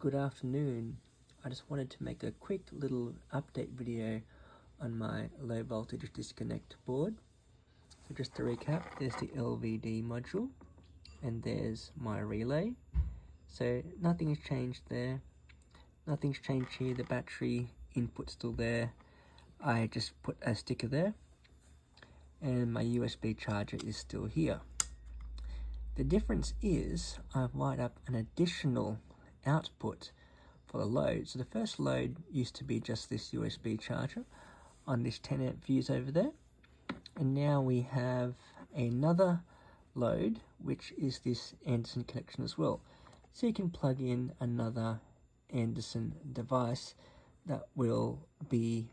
Good afternoon. I just wanted to make a quick little update video on my low voltage disconnect board. So just to recap, there's the LVD module and there's my relay. So nothing has changed there. Nothing's changed here. The battery input's still there. I just put a sticker there and my USB charger is still here. The difference is I've wired up an additional output for the load. So the first load used to be just this USB charger on this 10 amp fuse over there, and now we have another load which is this Anderson connection as well. So you can plug in another Anderson device that will be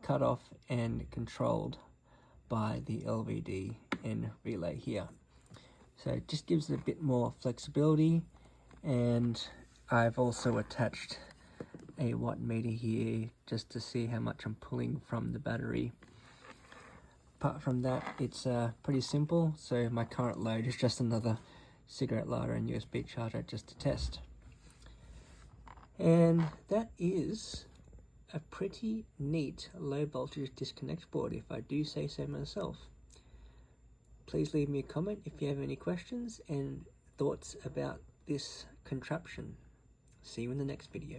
cut off and controlled by the LVD and relay here. So it just gives it a bit more flexibility, and I've also attached a watt meter here just to see how much I'm pulling from the battery. Apart from that, it's pretty simple. So my current load is just another cigarette lighter and USB charger just to test. And that is a pretty neat low voltage disconnect board, if I do say so myself. Please leave me a comment if you have any questions and thoughts about this contraption. See you in the next video.